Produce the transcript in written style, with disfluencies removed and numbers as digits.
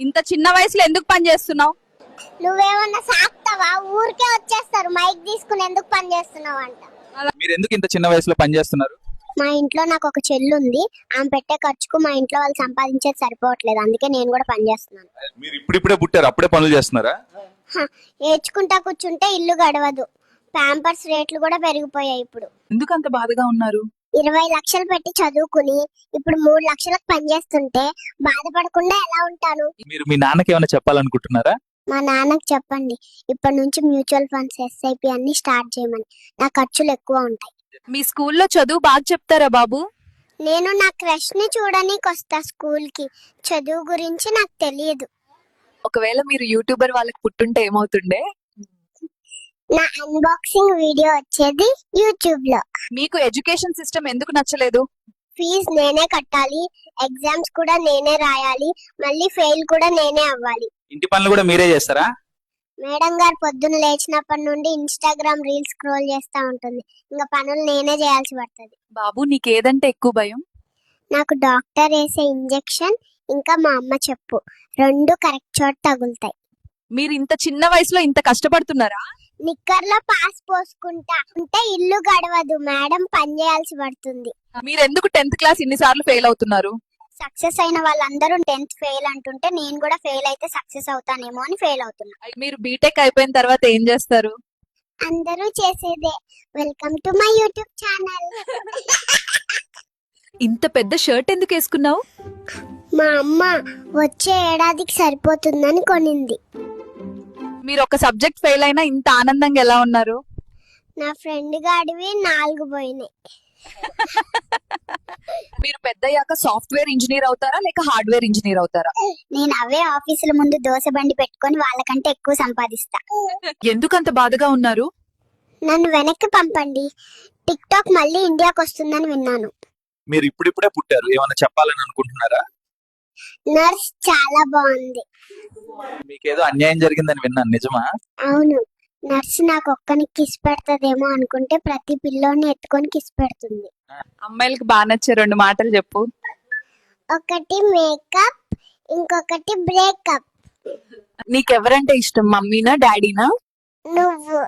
ఇంత చిన్న వయసులో ఎందుకు పని చేస్తున్నావు? నువ్వేమన్నా సాక్తావా? ఊరికే వచ్చేస్తారు మైక్ తీసుకుని ఎందుకు పని చేస్తున్నావు అంట. మీరు ఎందుకు ఇంత చిన్న వయసులో పని చేస్తున్నారు? మా ఇంట్లో నాకు ఒక చెల్లి ఉంది, ఆమె పెట్టే ఖర్చుకు మా ఇంట్లో వాళ్ళు సంపాదించేది సరిపోవట్లేదు, అందుకే నేను కూడా పని చేస్తున్నాను. మీరు ఇప్పుడిప్పుడే పుట్టారు, అప్పుడే పనులు చేస్తున్నారా? ఏడ్చుకుంటా కూర్చుంటే ఇల్లు గడవదు, ప్యాంపర్స్ రేట్లు కూడా పెరిగిపోయాయి. ఇప్పుడు ఎందుకు అంత బాధగా ఉన్నారు? 20 లక్షలు పెట్టి చదువుకుని ఇప్పుడు 3 లక్షలకు పని చేస్తుంటే బాధపడకుండా ఎలా ఉంటాను? మీరు మీ నాన్నకి ఏమైనా చెప్పాలనుకుంటున్నారా? మా నాన్నకు చెప్పండి, ఇప్పటి నుంచి మ్యూచువల్ ఫండ్స్, ఎస్ఐపి అన్ని స్టార్ట్ చేయమని. నా ఖర్చులు ఎక్కువ ఉంటాయి. మీ స్కూల్లో చదువు బాగా చెప్తారా బాబు? నేను నా క్రష్ ని చూడడానికి వస్తా స్కూల్ కి, చదువు గురించి నాకు తెలియదు. ఒకవేళ మీరు యూట్యూబర్ వాళ్ళకి పుట్టుంటే ఏమవుతుండే? నా అన్బాక్సింగ్ వీడియో వచ్చేది యూట్యూబ్ లో. మీకు ఎడ్యుకేషన్ సిస్టమ్ ఎందుకు నచ్చలేదు? ఫీజు నేనే కట్టాలి, ఎగ్జామ్స్ కూడా నేనే రాయాలి, మళ్ళీ ఫెయిల్ కూడా నేనే అవ్వాలి. ఇంటి పనులు కూడా మీరే చేస్తారా? మేడం గారు పొద్దున్న లేచినప్పటి నుండి ఇన్స్టాగ్రామ్ రీల్స్ స్క్రోల్ చేస్తా ఉంటుంది, ఇంకా పనులు నేనే చేయాల్సి పడుతుంది. బాబు నీకేదంటే ఎక్కువ భయం? నాకు డాక్టర్ వేసే ఇంజెక్షన్, ఇంకా మా అమ్మ చెప్పు, రెండు కరెక్ట్ చోట తగులుతాయి. మీరు ఇంత చిన్న వయసులో ఇంత కష్టపడుతున్నారా? నిక్కర్లో పాస్ పోసుకుంటా ఉంటే ఇల్లు గడవదు, మేడం పని చేయాల్సి పడుతుంది. మీరు ఎందుకు 10th క్లాస్ ఇన్నిసార్లు ఫెయిల్ అవుతున్నారు? సక్సెస్ అయిన వాళ్ళందరూ 10th ఫెయిల్ అంటుంటే నేను కూడా ఫెయిల్ అయితే సక్సెస్ అవుతానేమో అని ఫెయిల్ అవుతున్నా. మీరు బీటెక్ అయిపోయిన తర్వాత ఏం చేస్తారు? అందరూ చేసేదే, welcome to my YouTube channel. ఇంత పెద్ద షర్ట్ ఎందుకు వేసుకున్నావు? మా అమ్మ వచ్చే ఏడాదికి సరిపోతుందని కొనింది. మీరు ఒక సబ్జెక్ట్ ఫెయిల్ అయినా ఇంత ఆనందంగా ఎలా ఉన్నారు? నా ఫ్రెండ్ గాడివి 4 పోయినాయి. మీరు పెద్దయ్యాక సాఫ్ట్వేర్ ఇంజనీర్ అవుతారా లేక హార్డ్వేర్ ఇంజనీర్ అవుతారా? నేను అవే ఆఫీసుల ముందు దోశ బండి పెట్టుకొని వాళ్ళకంటే ఎక్కువ సంపాదిస్తా. ఎందుకు అంత బాధగా ఉన్నారు? నన్ను వెనక్కి పంపండి, టిక్ టాక్ మళ్ళీ ఇండియాకి వస్తుందని విన్నాను. మీరు ఇప్పుడిప్పుడే పుట్టారు, ఏమైనా చెప్పాలని అనుకుంటున్నారా? నర్స్ చాలా బాగుంది. మీకేదో అన్యాయం జరిగిందని విన్నాను, నిజమా? అవును, నర్స్ నాకు ఒక్కనికి కిస్ పెడతదేమో అనుకుంటే ప్రతి పిల్లోని ఎత్తుకొని కిస్ పెడుతుంది. అమ్మాయిలకి బాగా నచ్చే 2 మాటలు చెప్పు. ఒకటి మేకప్, ఇంకొకటి బ్రేకప్. నీకెవరంటే ఇష్టం, మమ్మీనా డాడీనా? నువ్వు.